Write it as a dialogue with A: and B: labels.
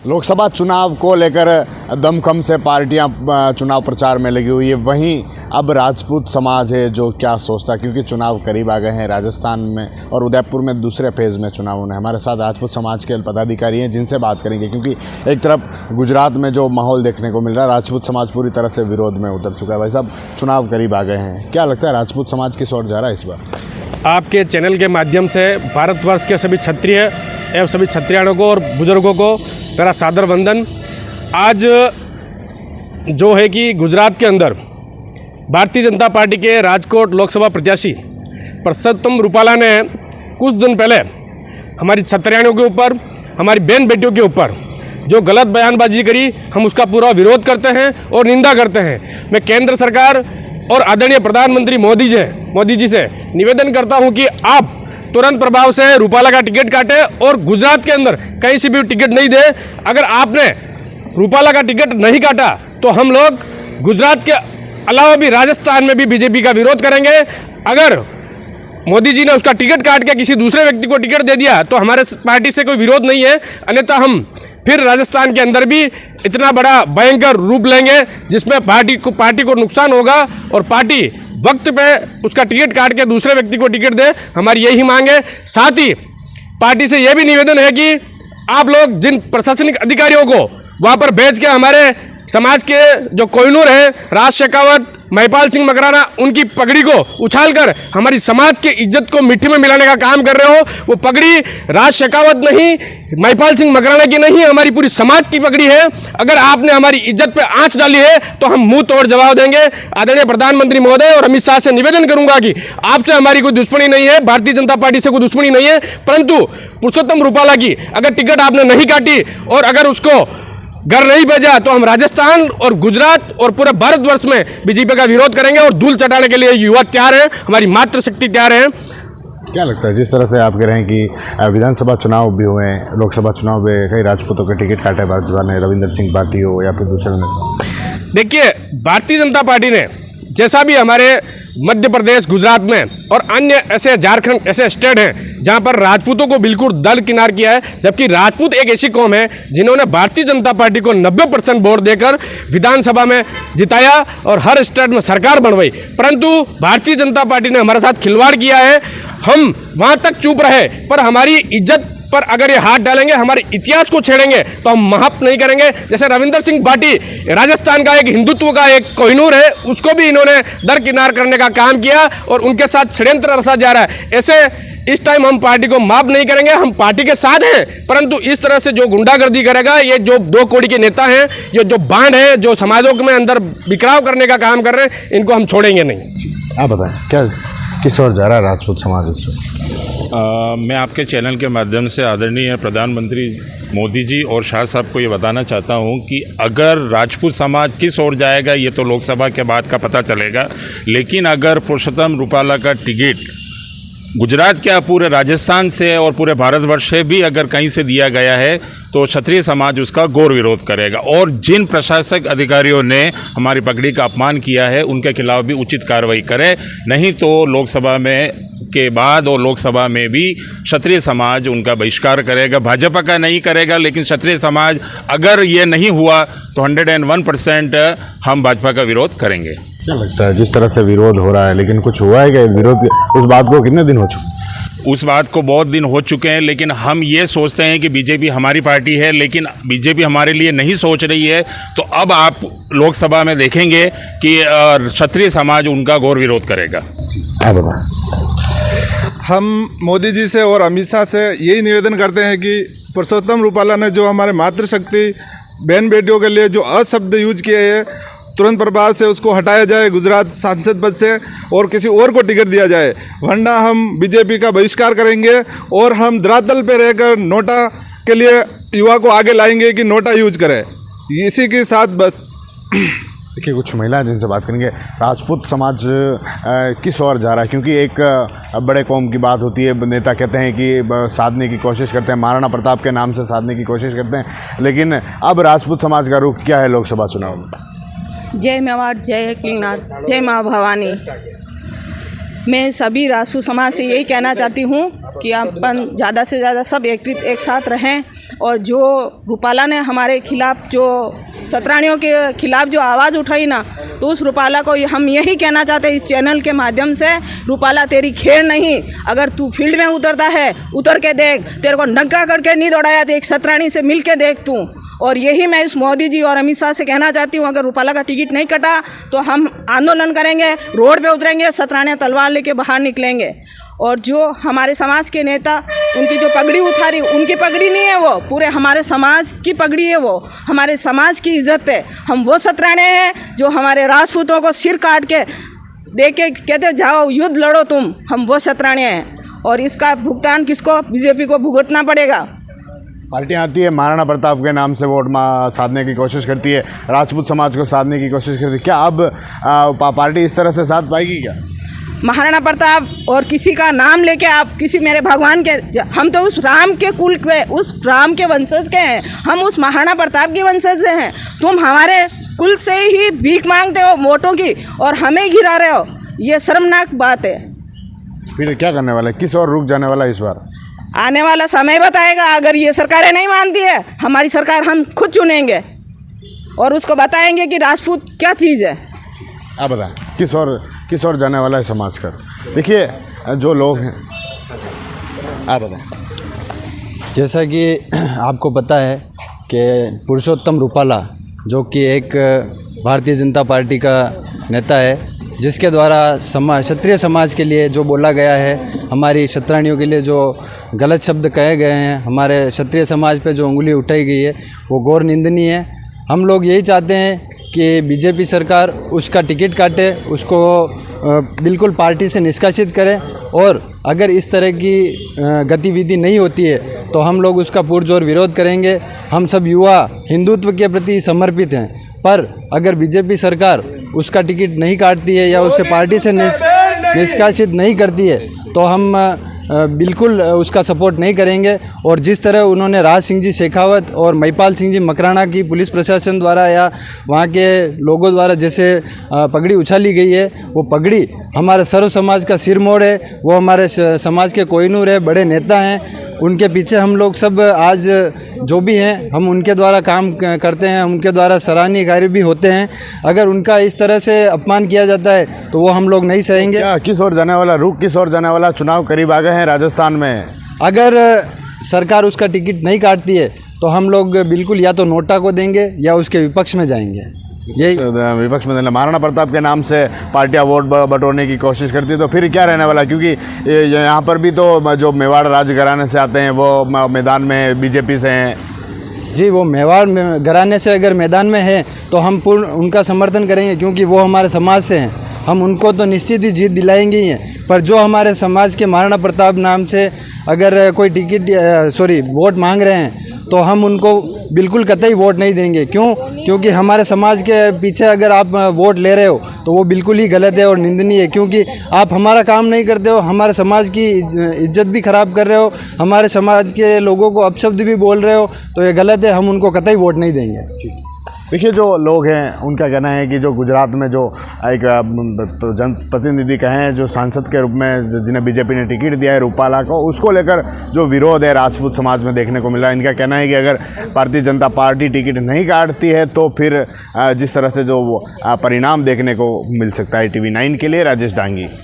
A: लोकसभा चुनाव को लेकर दमखम से पार्टियां चुनाव प्रचार में लगी हुई है। वहीं अब राजपूत समाज है जो क्या सोचता है, क्योंकि चुनाव करीब आ गए हैं। राजस्थान में और उदयपुर में दूसरे फेज़ में चुनाव होने। हमारे साथ राजपूत समाज के पदाधिकारी हैं जिनसे बात करेंगे, क्योंकि एक तरफ गुजरात में जो माहौल देखने को मिल रहा है, राजपूत समाज पूरी तरह से विरोध में उतर चुका है। भाई साहब, चुनाव करीब आ गए हैं, क्या लगता है राजपूत समाज किस ओर जा रहा है इस बार?
B: आपके चैनल के माध्यम से भारतवर्ष के सभी क्षत्रिय एवं सभी क्षत्रियाणों को और बुजुर्गों को मेरा सादर वंदन। आज जो है कि गुजरात के अंदर भारतीय जनता पार्टी के राजकोट लोकसभा प्रत्याशी परसोत्तम रूपाला ने कुछ दिन पहले हमारी क्षत्रियाणों के ऊपर, हमारी बहन बेटियों के ऊपर जो गलत बयानबाजी करी, हम उसका पूरा विरोध करते हैं और निंदा करते हैं। मैं केंद्र सरकार और आदरणीय प्रधानमंत्री मोदी जी से निवेदन करता हूं कि आप तुरंत प्रभाव से रूपाला का टिकट काटे और गुजरात के अंदर कहीं से भी टिकट नहीं दे। अगर आपने रूपाला का टिकट नहीं काटा तो हम लोग गुजरात के अलावा भी राजस्थान में भी बीजेपी का विरोध करेंगे। अगर मोदी जी ने उसका टिकट काट के किसी दूसरे व्यक्ति को टिकट दे दिया तो हमारे पार्टी से कोई विरोध नहीं है, अन्यथा हम फिर राजस्थान के अंदर भी इतना बड़ा भयंकर रूप लेंगे जिसमें पार्टी को नुकसान होगा और पार्टी वक्त पे उसका टिकट काट के दूसरे व्यक्ति को टिकट दे। हमारी यही मांग है। साथ ही पार्टी से यह भी निवेदन है कि आप लोग जिन प्रशासनिक अधिकारियों को वहाँ पर भेज के हमारे समाज के जो कोहिनूर हैं, राज शेखावत, महिपाल सिंह मकराना, उनकी पगड़ी को उछालकर हमारी समाज की इज्जत को मिट्टी में मिलाने का काम कर रहे हो, वो पगड़ी राज शेखावत नहीं, महिपाल सिंह मकराना की नहीं, हमारी पूरी समाज की पगड़ी है। अगर आपने हमारी इज्जत पे आंच डाली है तो हम मुंह तोड़ जवाब देंगे। आदरणीय प्रधानमंत्री महोदय और अमित शाह से निवेदन करूंगा कि आपसे हमारी कोई दुश्मनी नहीं है, भारतीय जनता पार्टी से कोई दुश्मनी नहीं है, परंतु पुरुषोत्तम रूपाला की अगर टिकट आपने नहीं काटी और अगर उसको घर नहीं भेजा तो हम राजस्थान और गुजरात और पूरे भारतवर्ष में बीजेपी का विरोध करेंगे और धूल चटाने के लिए युवा तैयार है, हमारी मातृशक्ति तैयार है।
A: क्या लगता है, जिस तरह से आप कह रहे हैं कि विधानसभा चुनाव भी हुए, लोकसभा चुनाव में कई राजपूतों के टिकट काटे भाजपा ने, रविंद्र सिंह भाटी हो या फिर दूसरे नेता?
B: देखिए, भारतीय जनता पार्टी ने जैसा भी हमारे मध्य प्रदेश, गुजरात में और अन्य ऐसे झारखंड ऐसे स्टेट हैं जहां पर राजपूतों को बिल्कुल दरकिनार किया है, जबकि राजपूत एक ऐसी कौम है जिन्होंने भारतीय जनता पार्टी को 90% वोट देकर विधानसभा में जिताया और हर स्टेट में सरकार बनवाई। परंतु भारतीय जनता पार्टी ने हमारे साथ खिलवाड़ किया है। हम वहां तक चुप रहे, पर हमारी इज्जत पर अगर ये हाथ डालेंगे, हमारे इतिहास को छेड़ेंगे तो हम माफ नहीं करेंगे। जैसे रविंद्र सिंह भाटी राजस्थान का एक हिंदुत्व का एक कोहिनूर है, उसको भी इन्होंने दरकिनार करने का काम किया और उनके साथ षड्यंत्र रचा जा रहा है। ऐसे इस टाइम हम पार्टी को माफ नहीं करेंगे। हम पार्टी के साथ हैं, परंतु इस तरह से जो गुंडागर्दी करेगा, ये जो दो कोड़ी के नेता हैं, ये जो बांड है, जो समाजों में अंदर बिखराव करने का काम कर रहे हैं, इनको हम छोड़ेंगे नहीं।
A: आप बताएं, क्या किस ओर जा रहा है राजपूत समाज इस वक्त?
C: मैं आपके चैनल के माध्यम से आदरणीय प्रधानमंत्री मोदी जी और शाह साहब को ये बताना चाहता हूँ कि अगर राजपूत समाज किस ओर जाएगा ये तो लोकसभा के बाद का पता चलेगा, लेकिन अगर पुरुषोत्तम रूपाला का टिकट गुजरात के पूरे राजस्थान से और पूरे भारतवर्ष से भी अगर कहीं से दिया गया है तो क्षत्रिय समाज उसका घोर विरोध करेगा और जिन प्रशासक अधिकारियों ने हमारी पगड़ी का अपमान किया है उनके खिलाफ भी उचित कार्रवाई करे। नहीं तो लोकसभा में के बाद और लोकसभा में भी क्षत्रिय समाज उनका बहिष्कार करेगा। भाजपा का नहीं करेगा, लेकिन क्षत्रिय समाज अगर ये नहीं हुआ तो 101% हम भाजपा का विरोध करेंगे।
A: क्या लगता है, जिस तरह से विरोध हो रहा है, लेकिन कुछ हुआ है क्या विरोध? उस बात को कितने दिन हो चुके?
C: उस बात को बहुत दिन हो चुके हैं, लेकिन हम ये सोचते हैं कि बीजेपी हमारी पार्टी है, लेकिन बीजेपी हमारे लिए नहीं सोच रही है। तो अब आप लोकसभा में देखेंगे कि क्षत्रिय समाज उनका घोर विरोध करेगा।
D: हम मोदी जी से और अमित शाह से यही निवेदन करते हैं कि पुरुषोत्तम रूपाला ने जो हमारे मातृशक्ति बहन बेटियों के लिए जो अशब्द यूज किए हैं, तुरंत प्रभाव से उसको हटाया जाए गुजरात सांसद पद से और किसी और को टिकट दिया जाए, वरना हम बीजेपी का बहिष्कार करेंगे और हम धरातल पे रहकर नोटा के लिए युवा को आगे लाएंगे कि नोटा यूज करें। इसी के साथ बस।
A: देखिए, कुछ महिलाएं जिनसे बात करेंगे, राजपूत समाज किस ओर जा रहा है? क्योंकि एक बड़े कौम की बात होती है, नेता कहते हैं कि साधने की कोशिश करते हैं, महाराणा प्रताप के नाम से साधने की कोशिश करते हैं, लेकिन अब राजपूत समाज का रुख क्या है लोकसभा चुनाव में?
E: जय मेवाड़, जय किंगनाथ, जय माँ भवानी। मैं सभी राजपूत समाज से यही कहना चाहती हूँ कि अपन ज़्यादा से ज़्यादा सब एक साथ रहें। और जो रूपाला ने हमारे खिलाफ जो सतराणियों के खिलाफ जो आवाज़ उठाई ना, तो उस रूपाला को हम यही कहना चाहते हैं इस चैनल के माध्यम से, रूपाला तेरी खेर नहीं, अगर तू फील्ड में उतरता है उतर के देख, तेरे को नंगा करके नहीं दौड़ाया तो एक सतराणी से मिल के देख तू। और यही मैं इस मोदी जी और अमित शाह से कहना चाहती हूँ, अगर रूपाला का टिकट नहीं कटा तो हम आंदोलन करेंगे, रोड पे उतरेंगे, सतराणियाँ तलवार लेके बाहर निकलेंगे। और जो हमारे समाज के नेता उनकी जो पगड़ी उठारी, उनकी पगड़ी नहीं है, वो पूरे हमारे समाज की पगड़ी है, वो हमारे समाज की इज्जत है। हम वो सतराणे हैं जो हमारे राजपूतों को सिर काट के दे के कहते जाओ युद्ध लड़ो तुम, हम वो सतराणे हैं। और इसका भुगतान किसको? बीजेपी को भुगतना पड़ेगा।
A: पार्टियां आती है, महाराणा प्रताप के नाम से वोट साधने की कोशिश करती है, राजपूत समाज को साधने की कोशिश करती है। क्या अब पार्टी इस तरह से साध पाएगी क्या?
E: महाराणा प्रताप और किसी का नाम लेके आप किसी मेरे भगवान के, हम तो उस राम के कुल के, उस राम के वंशज के हैं, हम उस महाराणा प्रताप के वंशज से हैं। तुम हमारे कुल से ही भीख मांगते हो वोटों की और हमें गिरा रहे हो, ये शर्मनाक बात है।
A: फिर क्या करने वाला है? किस और रुक जाने वाला है इस बार?
E: आने वाला समय बताएगा। अगर ये सरकारें नहीं मानती है, हमारी सरकार हम खुद चुनेंगे और उसको बताएंगे कि राजपूत क्या चीज़ है।
A: आप बताएं किस और जाने वाला है समाज का? देखिए जो लोग हैं, आप बताएं।
F: जैसा कि आपको पता है कि पुरुषोत्तम रूपाला जो कि एक भारतीय जनता पार्टी का नेता है, जिसके द्वारा क्षत्रिय समाज के लिए जो बोला गया है, हमारी क्षत्राणियों के लिए जो गलत शब्द कहे गए हैं, हमारे क्षत्रिय समाज पे जो उंगली उठाई गई है, वो घोर निंदनीय है। हम लोग यही चाहते हैं कि बीजेपी सरकार उसका टिकट काटे, उसको बिल्कुल पार्टी से निष्कासित करे, और अगर इस तरह की गतिविधि नहीं होती है तो हम लोग उसका पुरजोर विरोध करेंगे। हम सब युवा हिंदुत्व के प्रति समर्पित हैं, पर अगर बीजेपी सरकार उसका टिकट नहीं काटती है या उसे पार्टी से निष्कासित नहीं करती है तो हम बिल्कुल उसका सपोर्ट नहीं करेंगे। और जिस तरह उन्होंने राज सिंह जी शेखावत और महिपाल सिंह जी मकराना की पुलिस प्रशासन द्वारा या वहाँ के लोगों द्वारा जैसे पगड़ी उछाली गई है, वो पगड़ी हमारे सर्व समाज का सिरमोड़ है, वो हमारे समाज के कोहिनूर है, बड़े नेता हैं, उनके पीछे हम लोग सब आज जो भी हैं हम उनके द्वारा काम करते हैं, उनके द्वारा सराहनीय कार्य भी होते हैं। अगर उनका इस तरह से अपमान किया जाता है तो वो हम लोग नहीं सहेंगे।
A: क्या किस ओर जाने वाला रुख, किस ओर जाने वाला? चुनाव करीब आ गए हैं राजस्थान में।
F: अगर सरकार उसका टिकट नहीं काटती है तो हम लोग बिल्कुल या तो नोटा को देंगे या उसके विपक्ष में जाएंगे। यही
A: विपक्ष में देना। महाराणा प्रताप के नाम से पार्टियां वोट बटोरने की कोशिश करती है, तो फिर क्या रहने वाला? क्योंकि यहाँ पर भी तो जो मेवाड़ राज घराने से आते हैं वो मैदान में बीजेपी से हैं।
F: जी, वो मेवाड़ में घराने से अगर मैदान में है तो हम पूर्ण उनका समर्थन करेंगे, क्योंकि वो हमारे समाज से हैं। हम उनको तो निश्चित ही जीत दिलाएंगे ही हैं, पर जो हमारे समाज के महाराणा प्रताप नाम से अगर कोई वोट मांग रहे हैं तो हम उनको बिल्कुल कतई वोट नहीं देंगे। क्यों? क्योंकि हमारे समाज के पीछे अगर आप वोट ले रहे हो तो वो बिल्कुल ही गलत है और निंदनीय है, क्योंकि आप हमारा काम नहीं करते हो, हमारे समाज की इज्जत भी ख़राब कर रहे हो, हमारे समाज के लोगों को अपशब्द भी बोल रहे हो, तो ये गलत है। हम उनको कतई वोट नहीं देंगे।
A: देखिए जो लोग हैं उनका कहना है कि जो गुजरात में जो एक जनप्रतिनिधि कहें, जो सांसद के रूप में जिन्हें बीजेपी ने टिकट दिया है रूपाला को, उसको लेकर जो विरोध है राजपूत समाज में देखने को मिल रहा है। इनका कहना है कि अगर भारतीय जनता पार्टी टिकट नहीं काटती है तो फिर जिस तरह से जो परिणाम देखने को मिल सकता है। TV9 के लिए राजेश डांगी।